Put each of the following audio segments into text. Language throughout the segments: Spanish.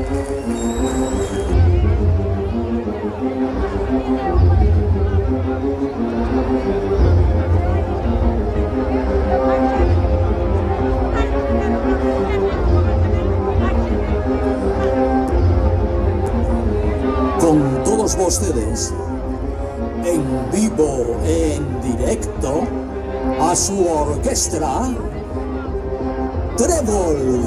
Con todos ustedes, en vivo, en directo, a su orquesta, Trébol.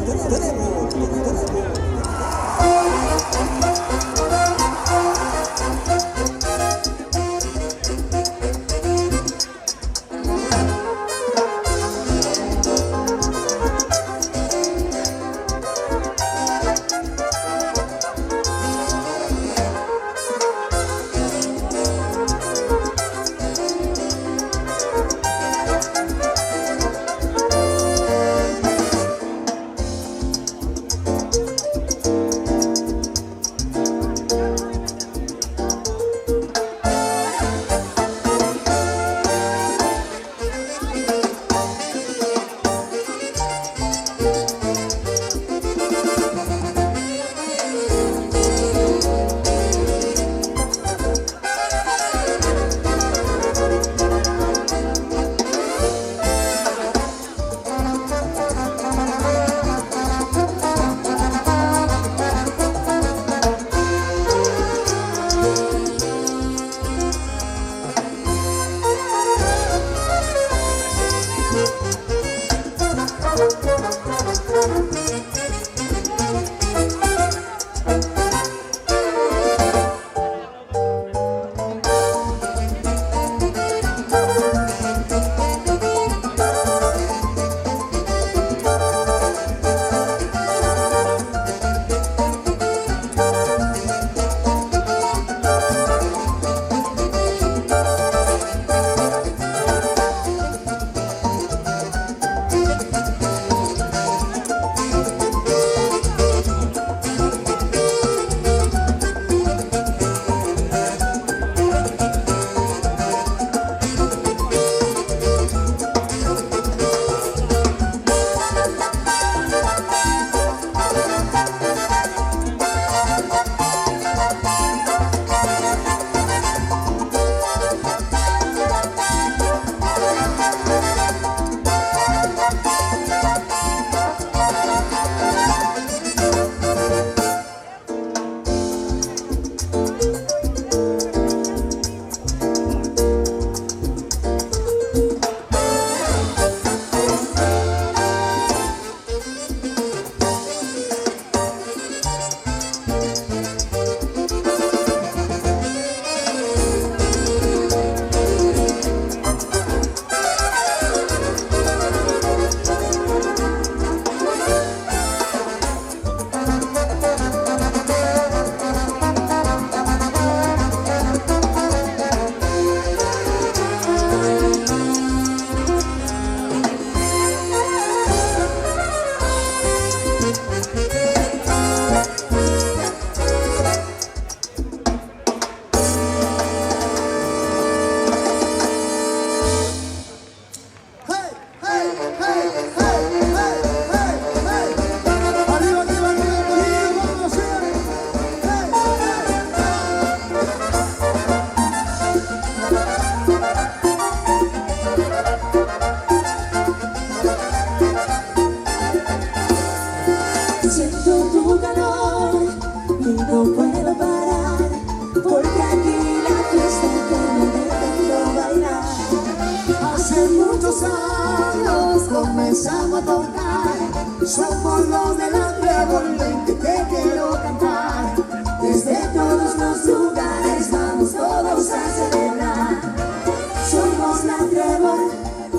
comenzamos a tocar. Somos los de la Trébol, ven que te quiero cantar. Desde todos los lugares vamos todos a celebrar. Somos la Trébol,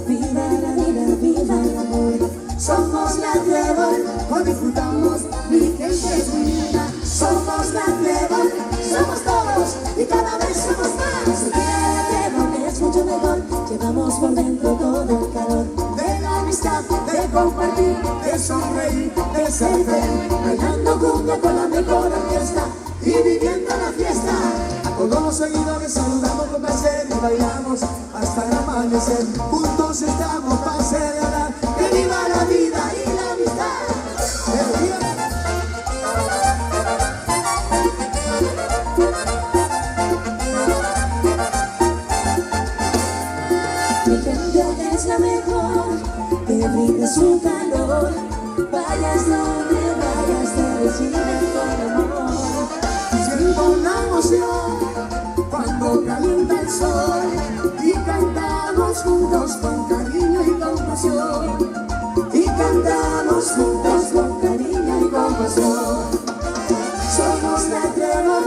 viva la vida, viva el amor. Somos la Trébol, hoy disfrutamos, mi gente es unida. Somos la Trébol, somos todos y cada vez somos más. Seguir a la Trébol es mucho mejor, llevamos por dentro todo el calor de la amistad, de compartir, de sonreír, de ser feliz, bailando cumbia con la mejor orquesta y viviendo la fiesta. A todos los seguidores saludamos con placer y bailamos hasta el amanecer. Juntos estamos para celebrar que viva la vida y la amistad. su calor. Vayas donde vayas, te reciben con amor. Siento una emoción cuando calienta el sol y cantamos juntos con cariño y compasión. Y cantamos juntos con cariño y compasión. Somos la Trébol,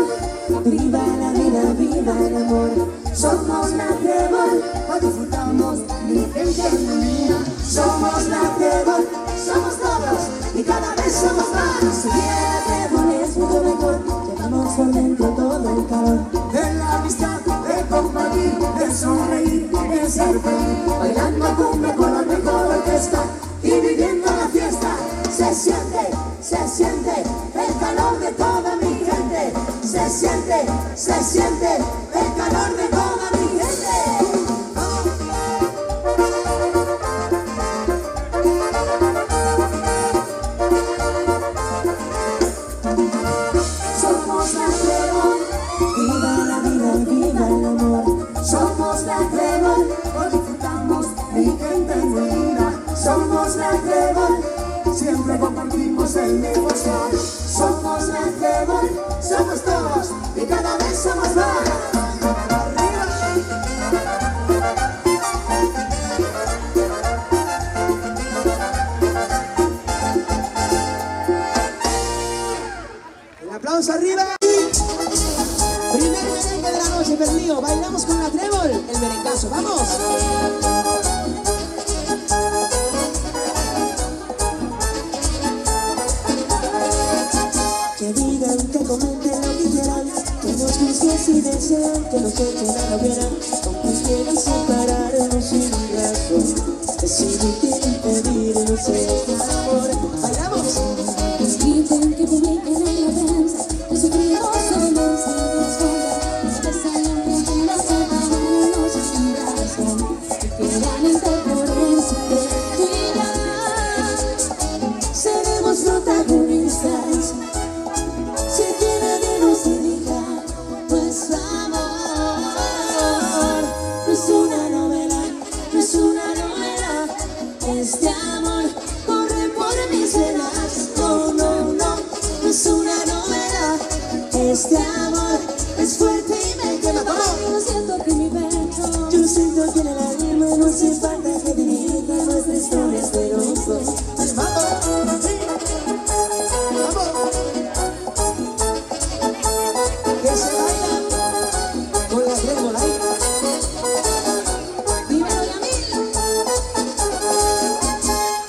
viva la vida, viva el amor. Somos la Trébol, hoy disfrutamos, mi gente mía. Somos la Trébol, somos todos y cada vez somos más. Si bien la Trébol es mucho mejor, llevamos por dentro todo el calor de la amistad, de compartir, de sonreír, de ser feliz. Bailando cumbia con la mejor orquesta y viviendo la fiesta. Se siente el calor de toda mi gente. Se siente el calor de toda mi gente. Somos la Trébol, viva la vida, viva el amor. Somos la Trébol, hoy disfrutamos, mi gente linda. Somos la Trébol, siempre compartimos el mismo sol. Somos la Trébol, somos todos y cada vez somos más. El aplauso arriba. Primer merengue de la noche, perdido. Bailamos con la Trébol, el merengazo. ¡Vamos! Que digan, que comenten lo que quieran, que nos juzguen si desean, que nos echen a la hoguera, aunque quieran separarnos sin razón. Es inútil impedirnos el amor. ¡Bailamos! Griten, que publiquen en la prensa, que sufrimos violencia y desconfianza. Que salgan que nos separarnos sin razón. Que quieran interponerse entre tú y yo. Seremos protagonistas. Si quiere Dios y diga, nuestro amor no es una novela, no es una novela. Este amor corre por mis venas. No, no, no, no es una novela. Este amor es fuerte y me quema. Yo siento que mi pecho, Yo siento que en el alma no hace falta que dirija nuestra historia de los dos. ¡Vamos! ¡Sí! ¡Vamos! Que se baila con la Trébol ahí. dímelo a mí.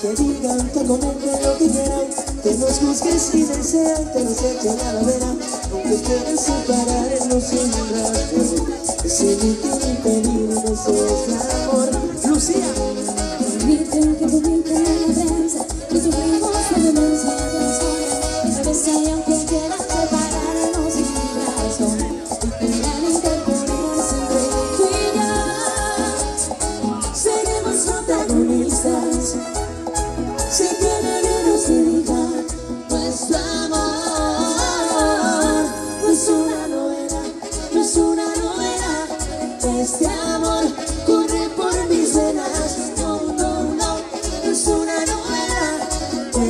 Que digan, que comenten lo que quieran, que nos juzguen si desean, que nos echen a la vera, aunque quieran separarnos sin razón. Es inútil impedirnos el amor. Lucía. Griten, que publiquen en la prensa, que sufrimos violencia y desconfianza. Que salgan que quieran separarnos sin razón. Y quieran interponerse entre tú y yo. Seremos protagonistas. Si quiere Dios y diga, nuestro amor no es una novela, no es una novela. Este amor corre por mis venas. No, no, no, no es una novela.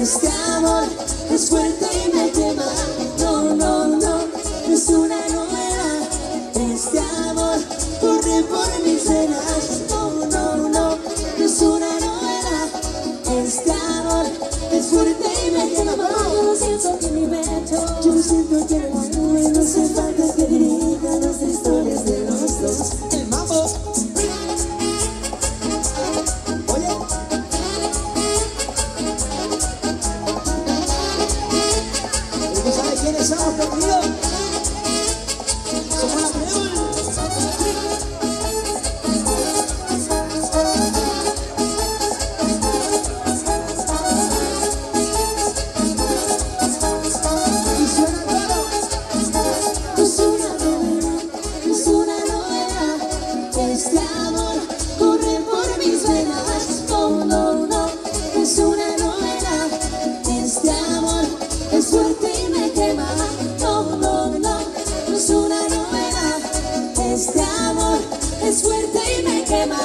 Este amor es fuerte y me quema. No, no, no, no es una novela. Este amor corre por mis venas. No, no, no, no es una novela. Este amor es fuerte y me quema. Yo siento que mi pecho, Yo siento que en el alma no hace falta que dirija nuestra historia de los dos. El mambo. Oye. ¿Tú sabes quiénes somos, perdidos? Somos la Trébol. Y suena todo. es una novela, es una novela. Este amor corre por mis venas. No, no, no, es una novela. Este amor es fuerte y me quema. No, no, no, no es una novela. Este amor es fuerte y me quema.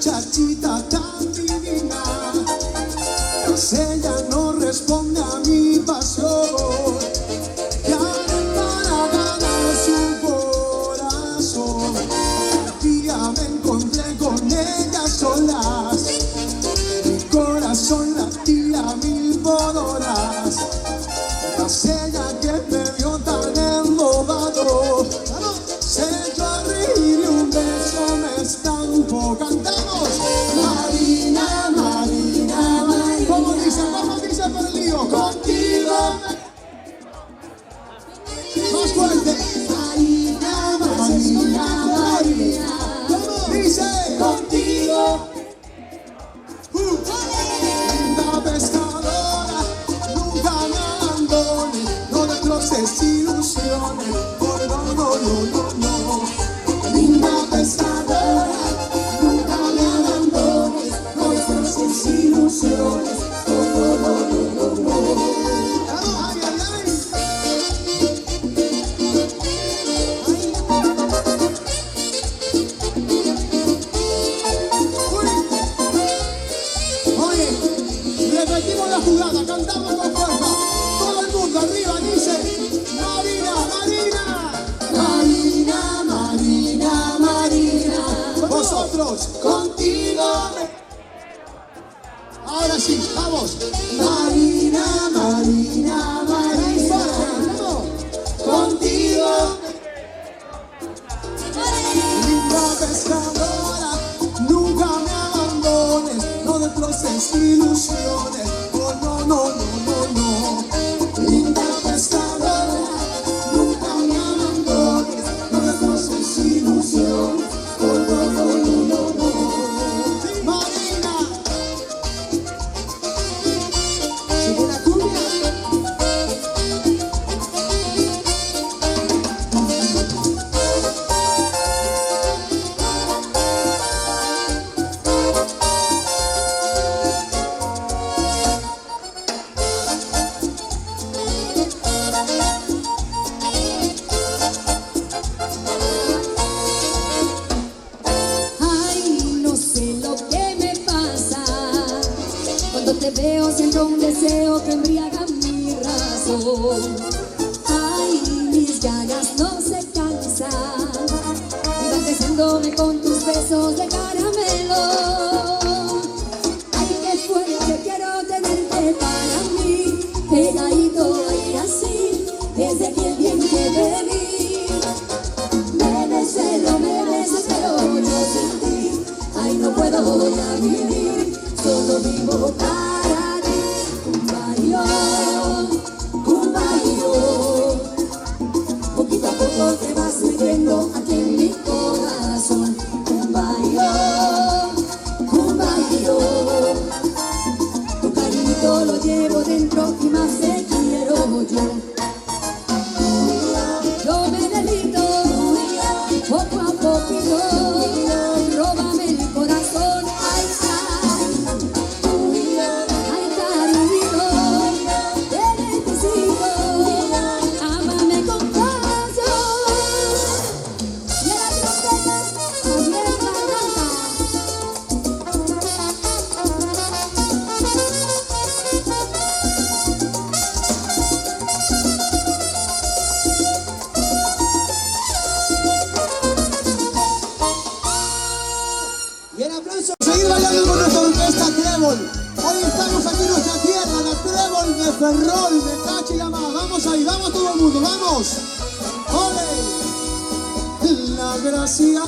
muchachita tan divina, pues ella no responde a mi pasión. Llame para ganar su corazón. Un día me encontré con ella solas, mi corazón latía 1000 por horas. Tras ella que me vio tan embobado, se echó a reír y un beso me estampó. Cantamos. Marina, Marina, Marina. ¿Cómo dice por el lío? Contigo. Más fuerte. Marina, Marina, Marina. Dice. Contigo. Linda pescadora, nunca me abandones, no destroces ilusiones. Oh, no, no, no, no, no. Linda pescadora, nunca me abandones, no destroces ilusiones. Oh, no, no, no, no, no. Ay, ay, ay. Oye, repetimos la jugada, cantamos con fuerza. Todo el mundo arriba dice: Marina, Marina. Marina, Marina, Marina. Vosotros, contigo. Ahora sí, vamos. Marina, Marina, Marina. Contigo. Linda pescadora, nunca me abandones, no destroces ilusiones. Oh, no, no, no, no, no. Linda pescadora, nunca me abandones, no destroces ilusiones. Oh, no, no, no, no, no. Marina. Sigue la cumbia. Ay, no sé lo que me pasa. Cuando te veo siento un deseo que embriaga mi razón. Ay, mis ganas no se cansan y van creciéndome con tus besos de caramelo. Ay, qué fuerte quiero tenerte para mí, pegadito y así, desde aquel bien que te vi. Me besas, pero yo sin ti, ay, no puedo ya vivir, solo vivo para ti. Cumbayo, poquito a poco te vas metiendo aquí en mi corazón. Cumbayo, tu cariñito lo llevo dentro y más te quiero yo. Yo me delito, poco a poquito, róbame el corazón. Ay, ay, cariñito, te necesito, ámame con pasión. Y a la trompeta, abierta Y el aplauso. Seguir bailando con nuestra orquesta Trébol. Hoy estamos aquí en nuestra tierra, la Trébol de Ferrol, de Cachilama. Vamos ahí, vamos todo el mundo, vamos. ¡Ole! La gracia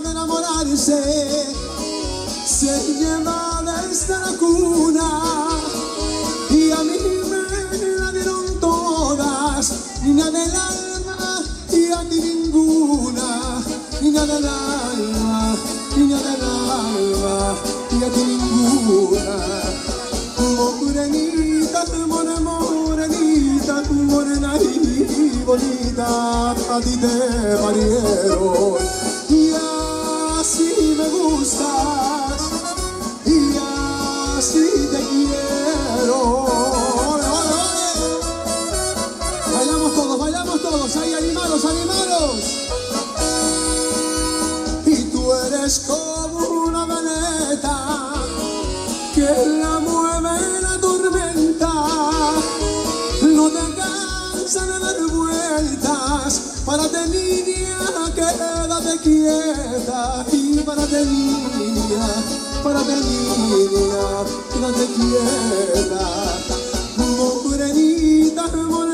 de enamorarse se lleva desde la cuna y a mí me la dieron todas, niña del alma y a ti ninguna, niña del alma, niña del alma y a ti ninguna. Morenita, morenita, morena y bonita, a ti te parieron y así me gustas y así te quiero. ¡Ole, ole, ole! Bailamos todos, ahí animados, animados. Y tú eres eres como una veleta que la mueve la tormenta. No te cansas de dar vueltas. Párate niña, quédate quieta. Y párate niña, quédate quieta. Morenita,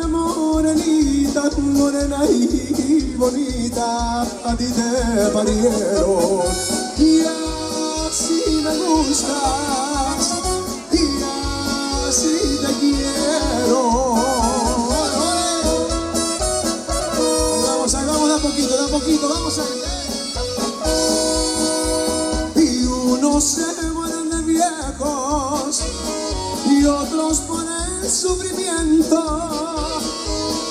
morenita, morena y bonita, a ti te parieron. Y así me gustas, y así te quiero. Vamos de a poquito, vamos a ir. Y unos se mueren de viejos y otros por el sufrimiento.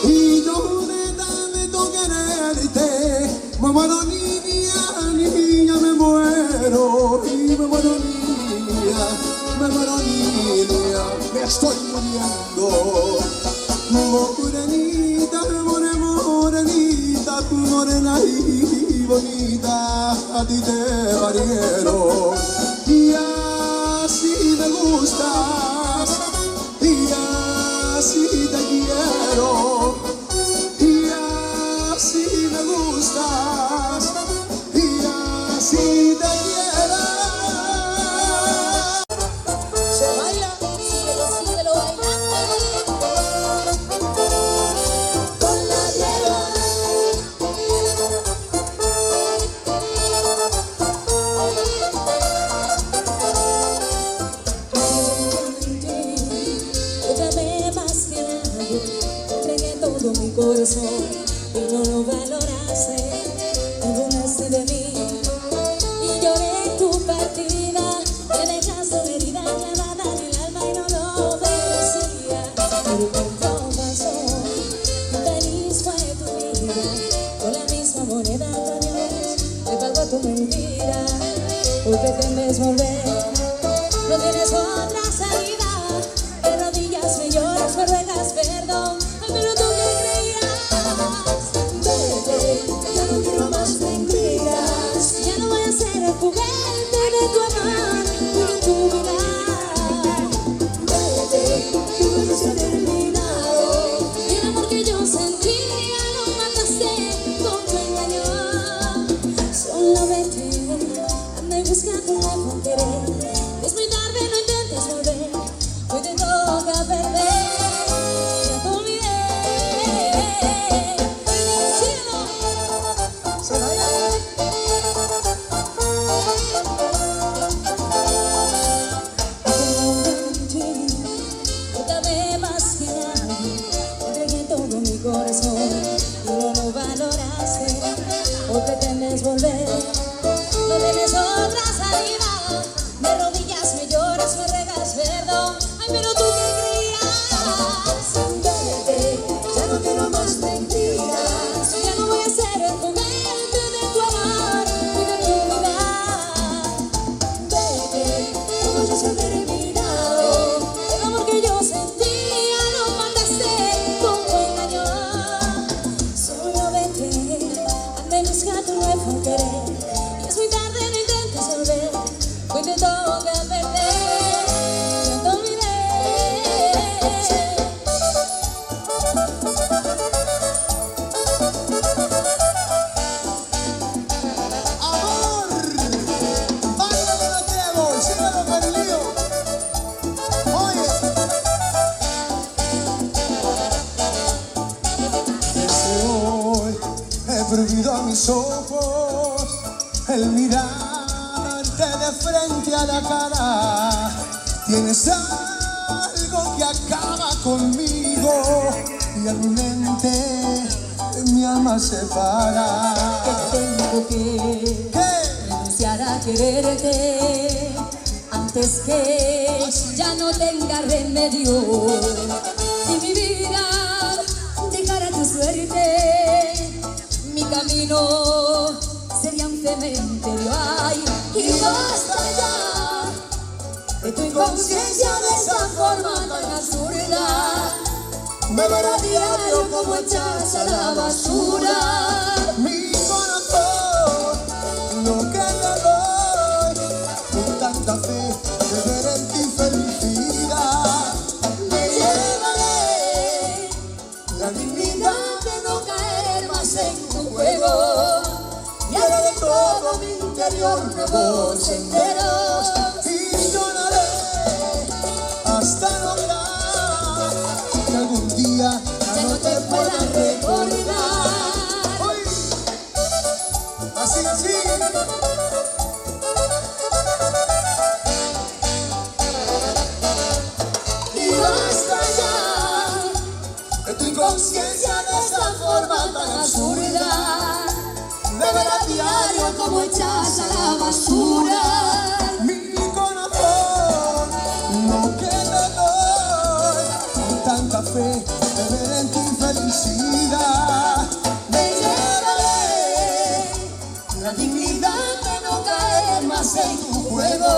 Y yo de tanto quererte me muero niña, me muero. Y me muero niña, me estoy muriendo. Morenita, morenita, morena y bonita, a ti te parieron. Y así me gustas, y así te quiero. Y así me gustas, y así te quiero. Se baila, síguelo bailando con la Diego. Óyame más que nadie, entregué todo mi corazón y no lo valoraste, te burlaste de mí y lloré tu partida. Me dejaste una herida clavada en el alma y no lo merecía. Pero el tiempo pasó, feliz fue tu vida. Con la misma moneda de Dios te pagó tu mentira. Hoy pretendes volver, no tienes otra salida. De rodillas me lloras, me ruegas perdón. Pero tú que creías, vete, ya no quiero más mentiras. Ya no voy a ser el juguete de tu amor y de tu vida. Vete, que todo se ha terminado. Y el amor que yo sentía lo mataste con tu engaño. Solo vete, anda y busca tu nuevo querer. Es muy tarde, no intentes volver. Hoy te toca perder. Ya te olvidé. Cielo. Óyame más que nadie, entregué todo mi corazón y no lo valoraste. Hoy pretendes volver, no tienes otra salida. De rodillas me lloras, me ruegas perdón. Ay, pero tú que creías, vete, ya no quiero más mentiras. Ya no voy a ser el juguete de tu amor y de tu vida. Vete, todo ya se ha terminado. El amor que yo sentía lo mataste con tu engaño. Solo vete, anda y busca tu nuevo querer. Y es muy tarde, no intentes volver. Hoy te toca perder. Ya te olvidé. Amor, báilale la Diego, síguelo con el lío. Oye, desde hoy he prohibido a mis ojos el mirarte de frente a la cara. Tienes algo que acaba conmigo y a mi mente mi alma se para. Tengo que ¿Qué? renunciar a quererte antes que ya no tenga remedio. Si mi vida dejara tu suerte, mi camino sería un cementerio. Ay, y basta ya de tu inconsciencia, de esa forma tan absurda. Me ver a diario como echas a la basura. Mi corazón, lo que te todo mi interior nuevos senderos y lloraré hasta lograr que algún día ya no te pueda recordar. ¡Uy! Así, así. Y basta ya de tu inconsciencia de esa forma tan absurda, de ver a diario como echas a la basura mi corazón, lo que te doy con tanta fe de ver en tu felicidad. Me llevaré la dignidad de no caer más en tu juego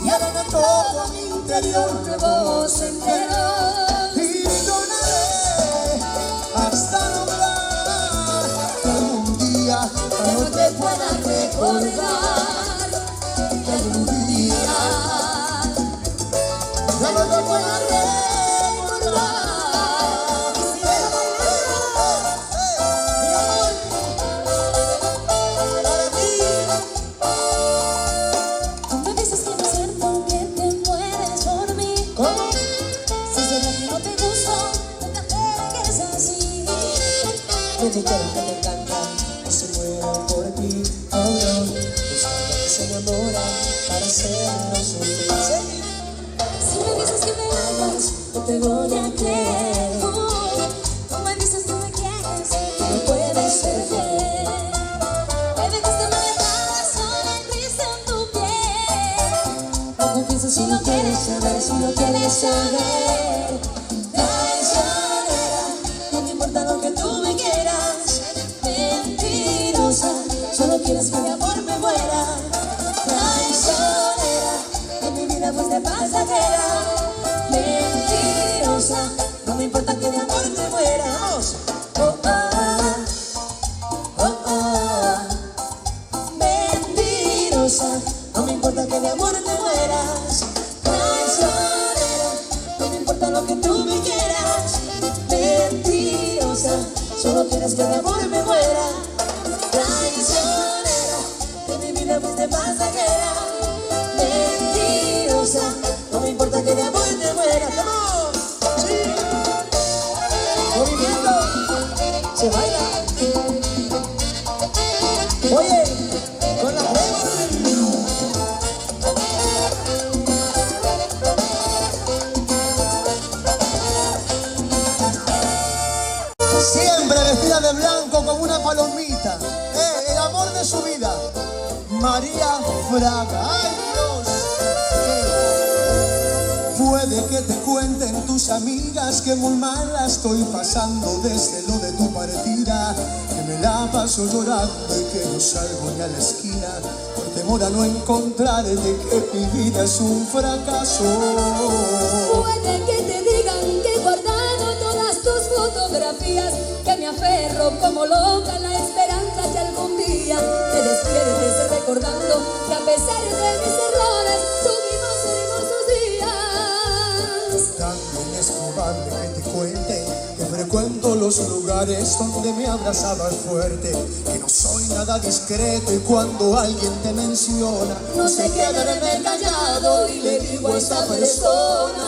y haré de todo mi interior nuevos senderos y donaré hasta lograr que algún día ya no te pueda recordar, que algún día ya no te pueda recordar. Quisiera bailar, mi amor, para ti. Cuando dices que no es cierto que te mueres por mí, ¿Cómo? si es verdad que no te gusto, nunca te que es así. Yo te quiero que me encantan, que se mueran por ti, oh no. Los hombres que se enamoran para hacernos sufrir. Si me dices que me amas, no te voy a creer. Tú me dices que me quieres, que no puedes ser fiel. Me dejaste embarazada, sola y triste en tu piel. No confieses si no quieres saber, si no quieres saber. Traicionera, No me importa lo que tú me quieras. mentirosa, Solo quieres que de amor me muera. traicionera, En mi vida fuiste pasajera. mentirosa. No me importa que de amor te mueras. Oh, oh, oh, oh. Mentirosa. No me importa que de amor te mueras. Traicionera. No me importa lo que tú me quieras. Mentirosa. Solo quieres que de amor me muera. Traicionera. En mi vida fuiste pasajera. Mentirosa. No me importa que de amor te muera. ¡Come on! ¡Sí! ¡Movimiento! ¡Se baila! Oye, con la Siempre vestida de blanco como una palomita, el amor de su vida, María Fraga. ¡Ay, Dios! Puede que te cuenten tus amigas que muy mal la estoy pasando desde lo de tu partida, que me la paso llorando y que no salgo ni a la esquina por temor a no encontrarte, que mi vida es un fracaso. Puede que te digan que he guardado todas tus fotografías, que me aferro como loca a la esperanza que algún día te despiertes recordando que a pesar de mis errores tuvimos hermosos días. También es probable que te cuente que frecuento los lugares donde me abrazabas fuerte, que no soy nada discreto y cuando alguien te menciona No sé quedarme callado y le digo a esta persona: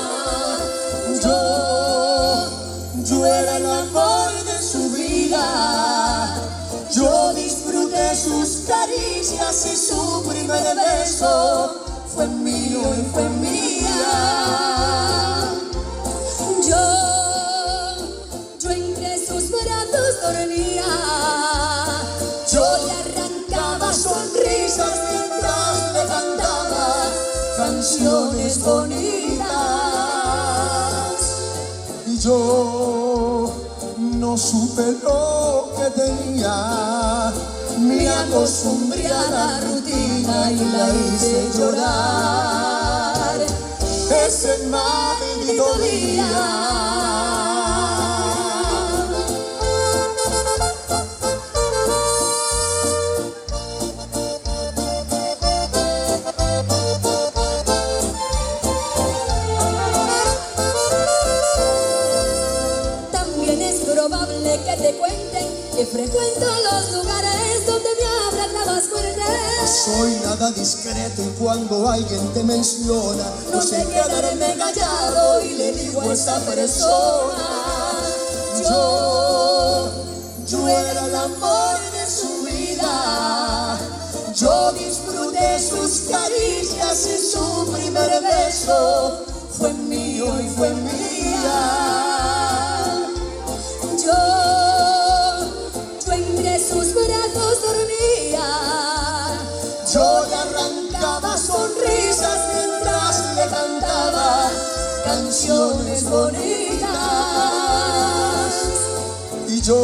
yo era el amor de su vida, yo disfruté sus caricias y su primer beso fue mío y fue mía. Yo entre sus brazos dormía, Yo le arrancaba sonrisas mientras le cantaba canciones bonitas. Y yo no supe lo que tenía, me acostumbré a la rutina y la hice llorar ese maldito día. también es probable que te cuenten que frecuento los lugares donde me abrazabas fuerte. soy nada discreto y cuando alguien te menciona, No sé quedarme callado y le digo a esa persona, yo era el amor de su vida. Yo disfruté sus caricias y su primer beso fue mío y fue mía. Yo entre sus brazos dormía. Yo le arrancaba sonrisas mientras le cantaba canciones bonitas. y yo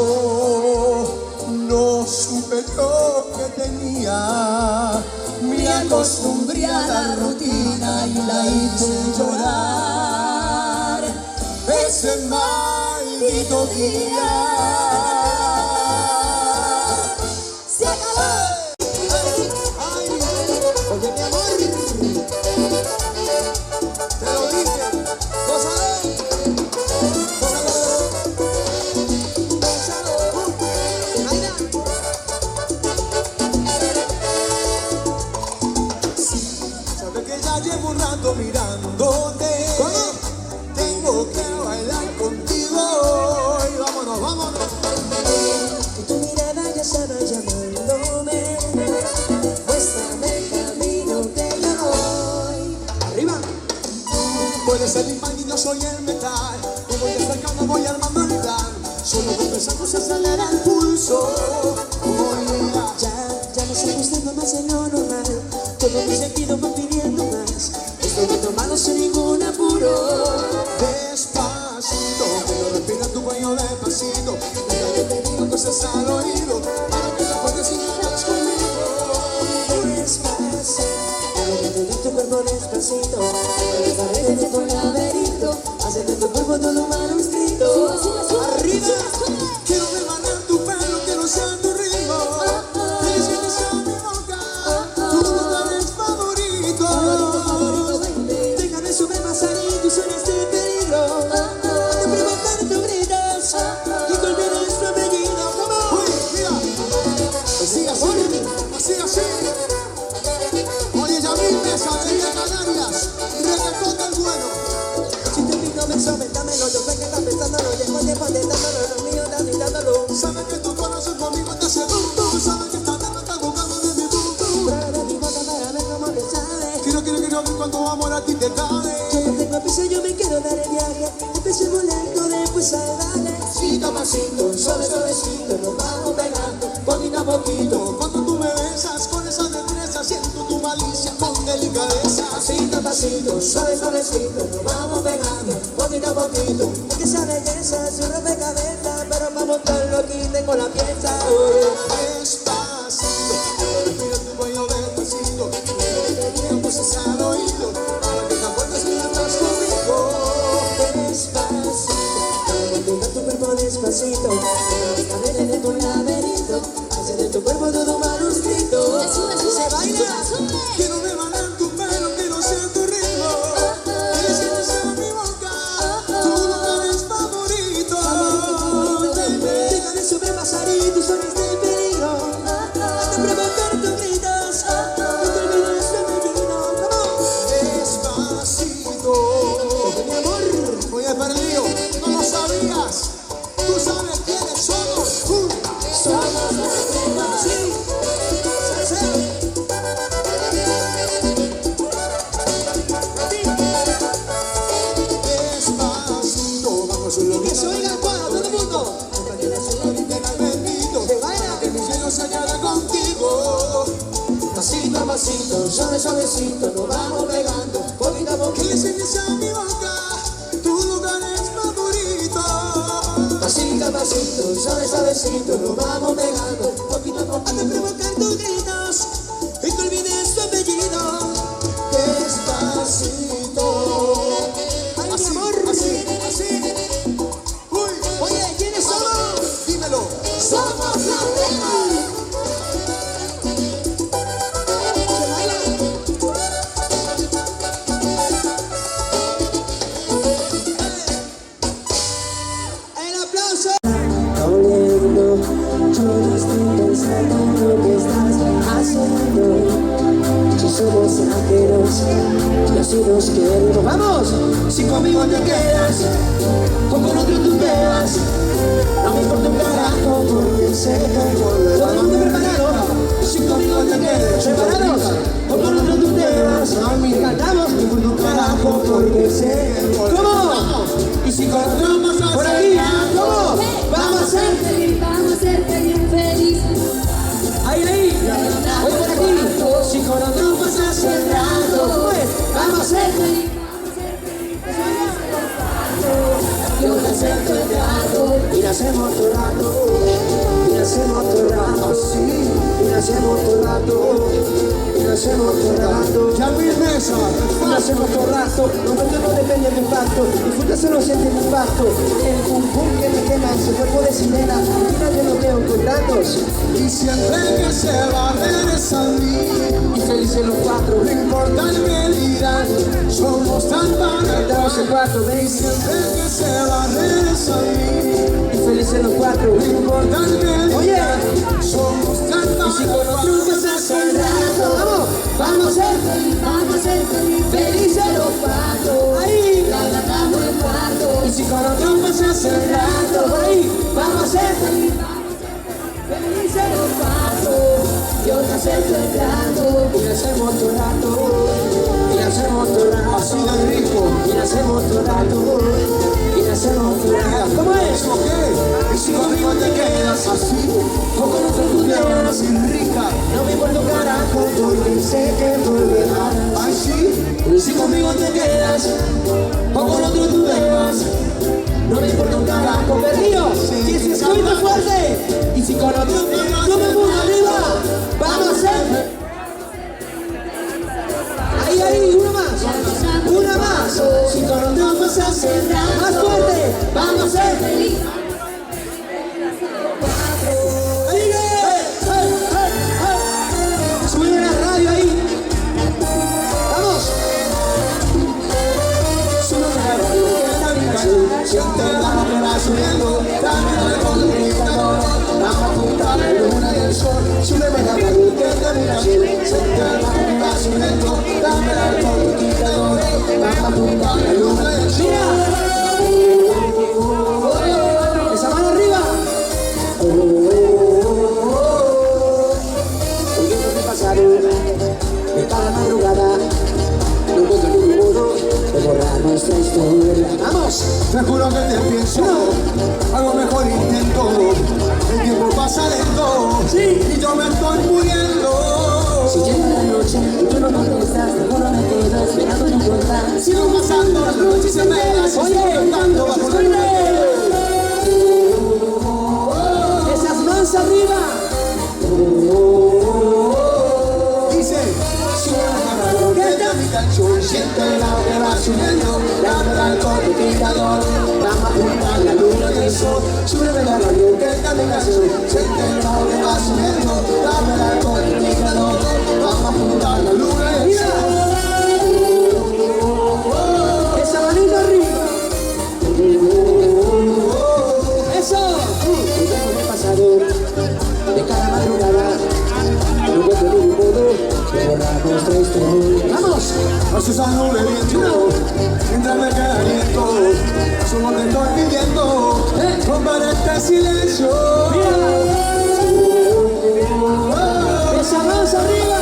no supe lo que tenía. Me acostumbré a la rutina y la hice llorar Ese maldito día. se acabó. Oye, mi amor, te lo dije, gózalo, sabes que ya llevo un rato mirándote. Tengo que bailar contigo y vámonos, vámonos. Y tu mirada ya estaba llamándome. Muéstrame el camino que yo voy. Arriba. Puede ser mi pan y yo soy el metal. Y voy acercando, voy armando el plan. Solo con pensar se acelera el pulso. Oh, yeah. Ya me estoy gustando más de lo normal. Todo mi sentido va pidiendo más. Estoy tomado sin ningún apuro. Despacito, pero respira tu cuello despacito. Deja que te diga cosas al oído. Para que te acuerdes si no estás conmigo. Despacito, quiero que te dé tu cuerpo despacito. Para saber de tu laberinto. Hacer de tu cuerpo todo un manuscrito. Arriba. Quiero rebanar tu pelo, quiero ser tu ritmo. Feliz que sea mi boca. Tu lugar es favorito. Deja de subir más ahí, tú eres de peligro. De provocar tu gritas y que olvides tu apellido. Come on. Uy, mira. Así, así. Así, así. Oye, ya vi mesa de Canarias. Reggaetón del bueno. Si te pido beso, véntamelo. Yo sé que estás pensándolo. Llevo tiempo intentándolo. Lo mío estás gritándolo. Sabes que tu corazón conmigo te hace boom boom. Sabes que esta nena está buscando de mi boom boom. Prueba de mi boca para ver cómo te sabe. Quiero ver cuánto amor a ti te cabe. Yo no tengo piso, yo me quiero dar el viaje. Empecemos lento, después salvaje. Pasito a pasito, suave suavecito, nos vamos pegando poquito a poquito. Cuando tú me besas con esa destreza, siento tu malicia con delicadeza. Pasito a pasito, suave suavecito, nos vamos pegando poquito a poquito. Es que esa belleza es un rompecabezas, pero para montarlo aquí tengo la pieza. Despacito, respira tu cuello despacito. Te digo cosas al oído, para que te acuerdes si no estás conmigo. Despacito, para tocar tu cuerpo despacito. Caber en tu laberinto, hacer de tu cuerpo todo un manuscrito. Se baila. Quiero rebanar tu pelo, quiero ser tu ritmo. Quieres que te sea mi boca, tu lugar es favorito. Deja de sobrepasar y tú sabes del peligro. Hasta provocar tus gritos, no te olvides de mi vida. Come on. Despacito. Mi amor, Oye, perdido, no lo sabías. Tú sabes quiénes somos. Somos los demás. sí. Salseo. Despacito, vamos a subirlo Que se oiga cuando todo el mundo. para que la ciudad llega al bendito. Se baila. Que mi cielo se quede contigo. Pasito a pasito, suave suavecito, nos vamos pegando poquito a Que poquito. le sea mi boca, tu lugar es favorito. Pasito a pasito, suave suavecito, nos vamos pegando poquito a Hasta poquito. provocar tus gritos y que olvides tu apellido. Despacito. Ay, mi Así, amor. así, así. Uy, Oye, ¿quiénes somos? dímelo. Somos los demás. Se baila. El aplauso. Oliendo, yo las tengo y así nos queremos. ¡Vamos! Si conmigo te quedas o con otro tú te vas, no me importa un carajo porque sé que volverás. ¿Todo el mundo preparado? Si conmigo te quedas, ¿preparados? O con otro tú te vas, no me cantamos, no me importa un carajo porque sé que volverás. ¿Cómo? Y si con otro vas por aquí, ¿cómo? Vamos a ser feliz, vamos a ser bien feliz. ahí, voy por aquí. Si con otro vas a ser rato, pues vamos a ser feliz. Yo te acepto el trato. Y nacemos todo rato, y nacemos todo rato, sí, y nacemos todo rato, y nacemos todo rato. Ya mi mesa, Y nacemos todo rato, nosotros no depende del impacto, disfruta solo siente el impacto. El pum pum que me quema en su cuerpo de sirena, mira yo lo veo con ratos. y siempre que se va a regresar a mí, Y felices los cuatro, no importa el que dirán, somos tan cantamos el parecidos. cuatro, Y baby. siempre que se va a regresar a mí, Y felices los cuatro, no importa el que oye. dirán, somos tan Y si con otro parecidos. vas a ser rato, vamos a ser Vamos a ser felices los cuatro. ahí. La cantamos el cuarto. Y si con otro vas a ser rato, ahí. Vamos a ser Felices los cuatro. Yo te acepto el trato. y hacemos todo rato, y hacemos todo rato, Así de rico. y hacemos todo rato, y hacemos todo rato. ¿Cómo es? ¿Qué? Y si conmigo te quedas así, O con otro tú te vas, así rica, no me importa un carajo porque sé que volverás. ay sí, Y si conmigo te quedas, o con otro tú te vas, no me importa un carajo, perdido. Y si estoy más fuerte, y si con otro yo me pongo arriba, vamos a ser. Ahí, una más, si con otro vas a ser más fuerte, vamos a ser. Feliz. Ahí, sube la radio ahí. Vamos. Sube la radio, que está mi canción. siente la que va subiendo, dame la conquistador, vamos a juntar la luna y el sol, súbeme la radio que te mira cielo, siente la que va subiendo, dame la conquistador, vamos a juntar la luna y el sol. Mira. Esa mano arriba. Hoy yo no te pasaré de cada madrugada. No encuentro ningún modo de borrar nuestra historia. ¡Vamos! Te juro que te pienso, algo mejor intento, el tiempo pasa lento, y yo me estoy muriendo. Si llega la noche y tú no contestas, mejor no me quedo esperando tu puerta. Sigo pasando las noches y se me las Oye, cantando bajo la luna. esas manos arriba. Dice, sube la radio que te mi canción, siente la que va subiendo, dame al conquistador, vamos a juntar la luna y el sol, súbeme la radio que te mi canción, siente la que va subiendo, dame al conquistador, vamos a juntar la luna y el Mira. sol. Esa manita arriba. Eso. El tiempo me pasador de cada madrugada. No encuentro ningún modo de borrar nuestra historia. ¡Vamos! A Susano le viento, mientras me queda aliento, solo te estoy pidiendo, romper este silencio. Esa manos arriba.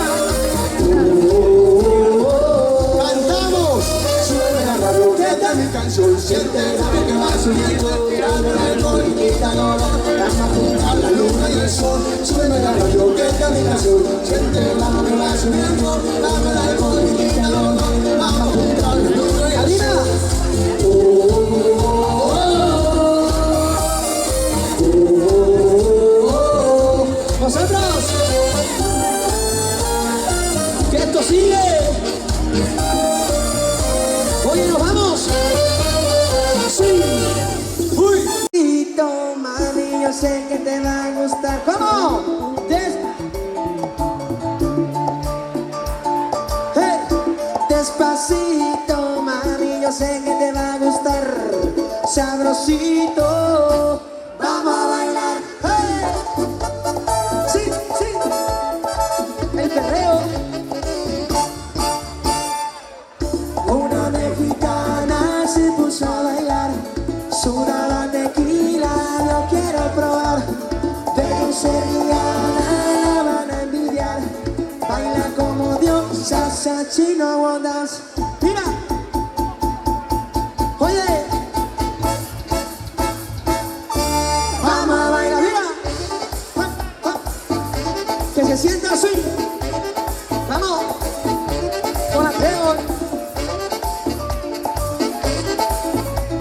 Cantamos, súbeme la radio que esta es mi canción, siente la que va subiendo, dame el conquistador, vamos a juntar la luna y el sol, súbeme la radio que esta es mi canción, siente la que va subiendo, dame el conquistador, vamos a juntar la luna y el sol. ¡Vosotros! ¡Que esto sigue! ¡Oye, nos vamos! ¡Sí! ¡Uy! Mami, yo sé que te va a gustar. ¿Cómo? Hey. Despacito, mami, yo sé que te va a gustar. Sabrosito, vamos a bailar. Hey. Sí, sí. El perreo. salsa chino ondas. Mira. Oye. Vamos a bailar, mira. Que se sienta así. Vamos. Con la Trébol.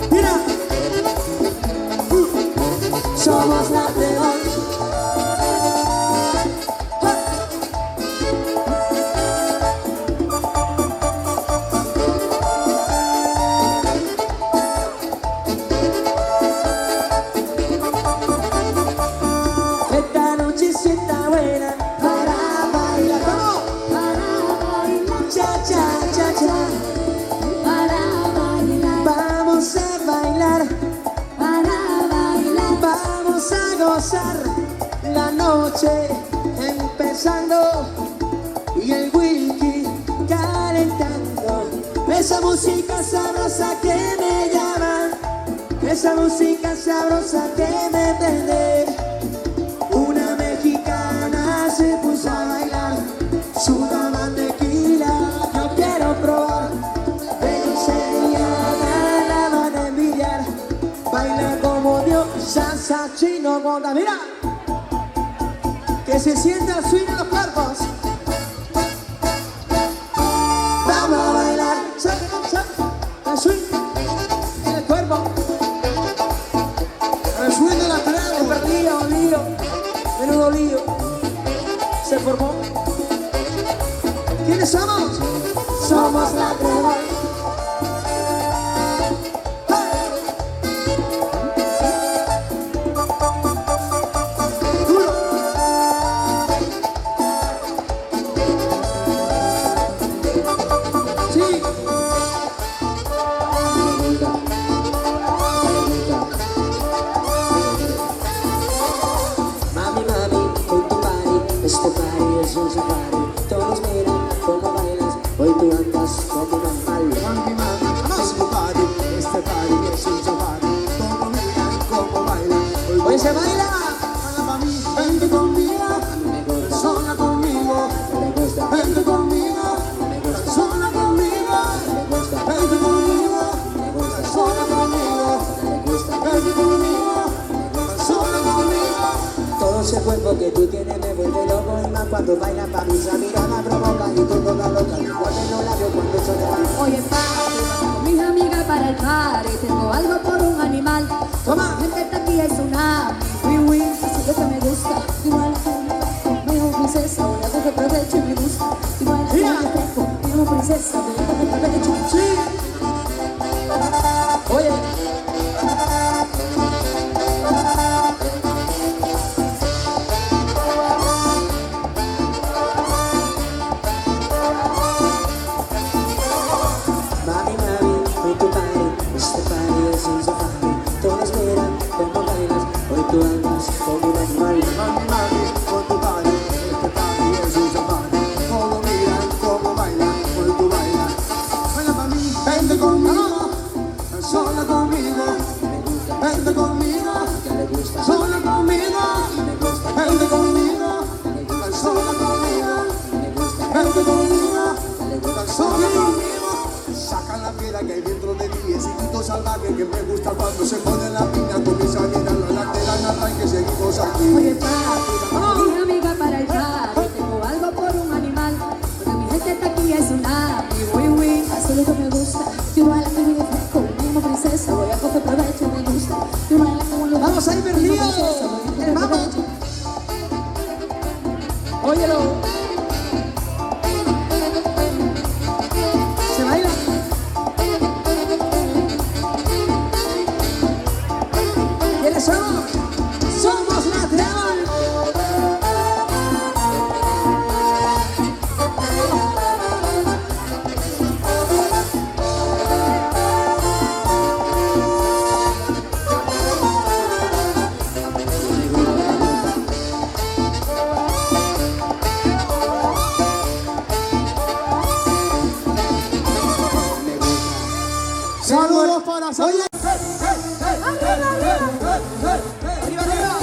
Mira. Somos la Trébol. La noche empezando y el whisky calentando. Esa música sabrosa que me llama, esa música sabrosa que me prende. Una mexicana se puso a bailar, su dama tequila yo quiero probar. Pero sería la van a envidiar, baila como Dios, salsa chino onda. Mira, que se sienta el swing en los cuerpos. Vamos a bailar, el swing en el cuerpo. El swing de la Trébol. Lío, menudo lío. Se formó. ¿Quiénes somos? Somos la Trébol. Este party es un safari, todos miran cómo bailas, hoy tú andas como un animal. Mami, mami, este party es un safari, todos miran cómo bailan. Hoy se baila. Baila pa' mí, vente conmigo, sola conmigo, vente conmigo, sola conmigo, vente conmigo, sola conmigo, vente conmigo, sola conmigo. Todo ese cuerpo que tú tienes me vuelve loco, y más cuando bailas pa' mí, esa mirada provoca y tú toda loca, igual en los labios cuando eso te va. Oye, papi, vamos con mis amigas para el party. Tengo algo por un animal. Toma. Gente está aquí es una win, así es lo que me gusta. Igual conmigo, princesa, voy a coger provecho y me gusta. Igual conmigo, princesa, voy a coger provecho. Sí. Oye. Tú andas como un animal. Mami, mami, con tu party, este party es un safari, todos miran cómo bailan, hoy tú bailas. Baila pa' mí, vente conmigo, sola conmigo, vente conmigo, sola conmigo, vente conmigo, sola conmigo, vente conmigo, sola conmigo. Saca la piedra que hay dentro de ti, ese instinto salvaje que me gusta cuando se pone la piña, comienza a mirar la lateral, arranque, seguimos aquí. Oye, papi, vamos con mis amigas para el party. Tengo algo por un animal, porque mi gente está aquí es una win, así es lo que me gusta. Yo bailo que vive fresco, mismo princesa, voy a coger provecho, me gusta. Yo bailo como lo Vamos a ir perdidos. Vamos. Óyelo. Se baila. ¿Quiénes somos? Somos la Trébol. Saludos para Saludos. Oye. Arriba, arriba.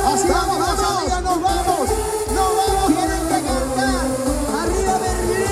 Así vamos, amigas, nos vamos. Nos vamos, tienen que cantar. Arriba, Berlín.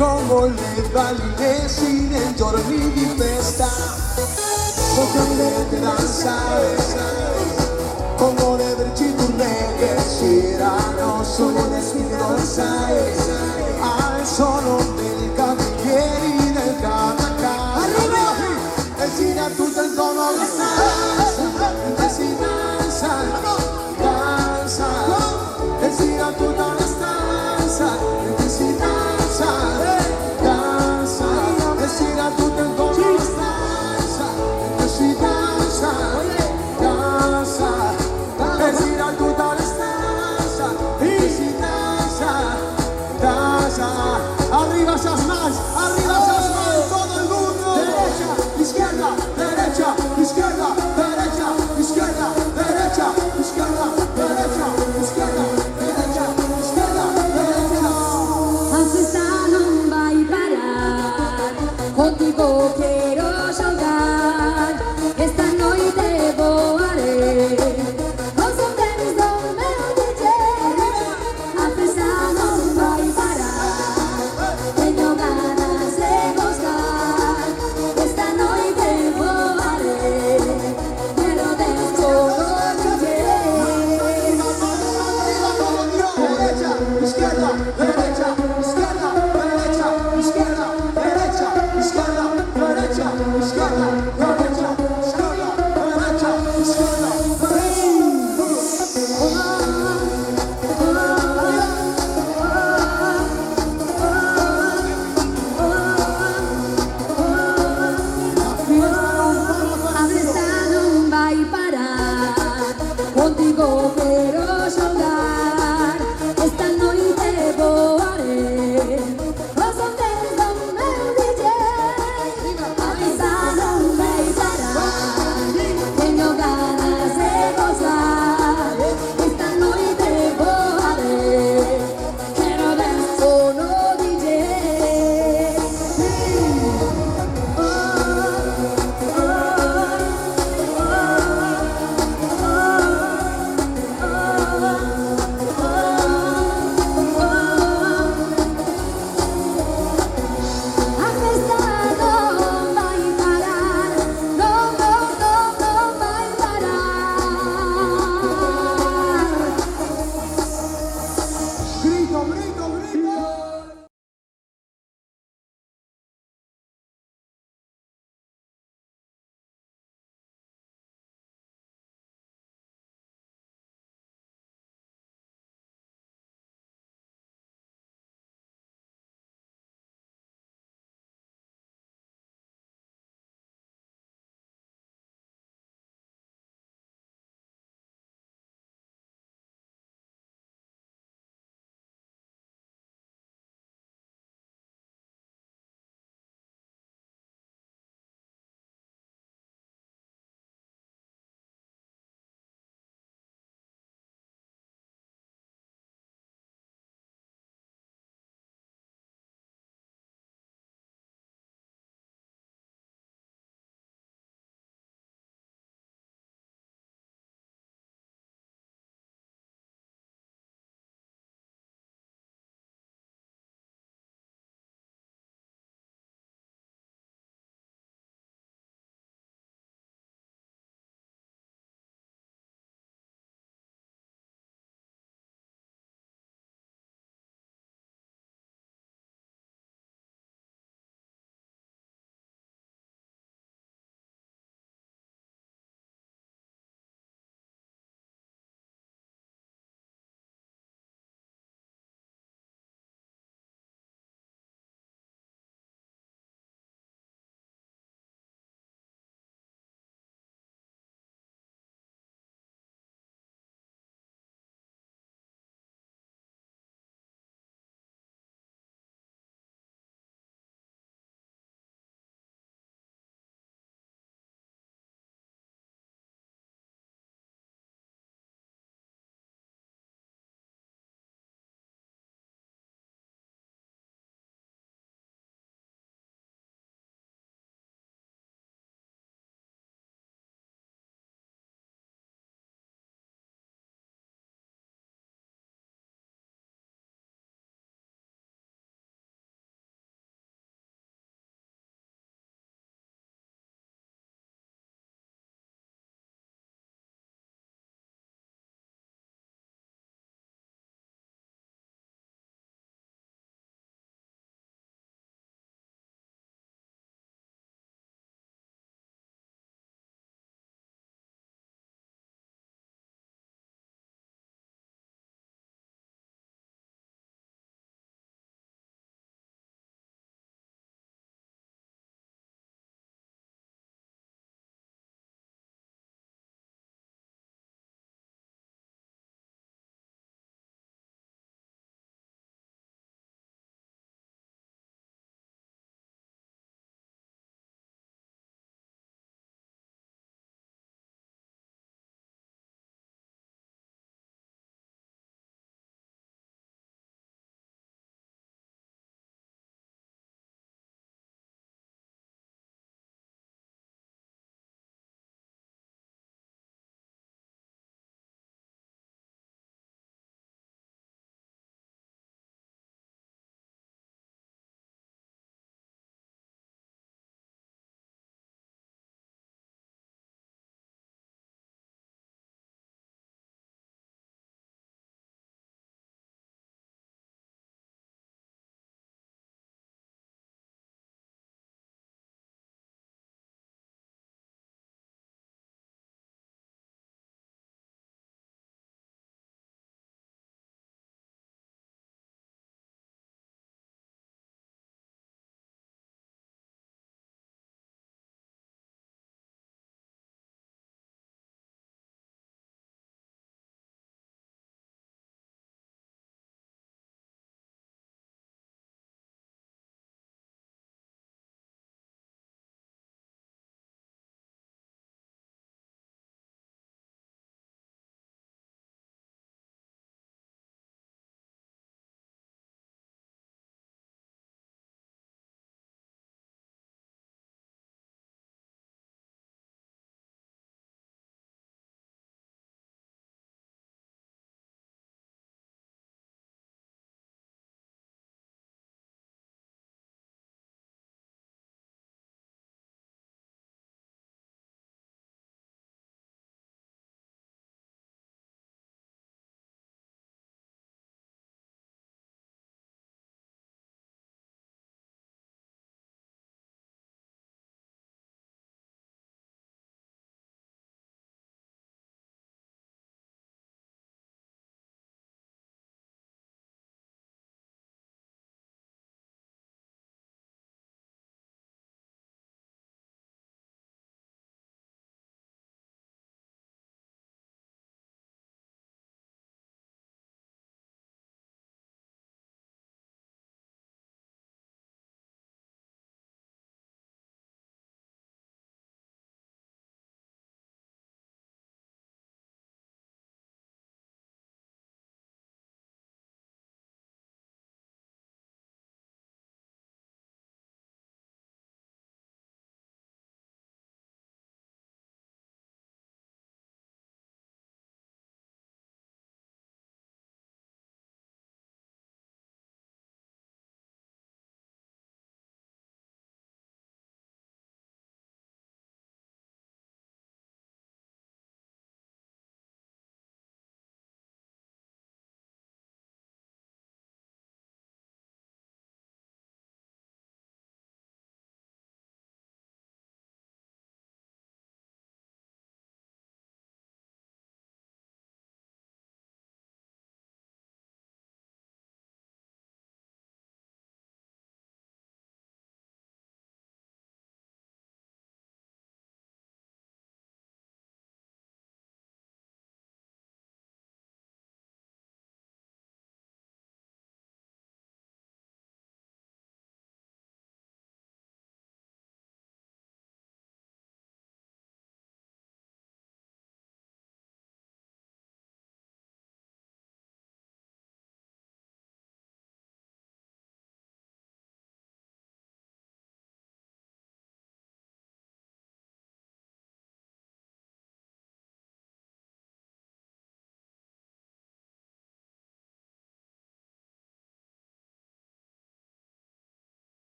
come le balline nel giorni di festa, potete danzare, come le verci turne che girano solo le sfide danzare, al suono dei cavalieri del Catacà. E si da tutto il tono che si danza,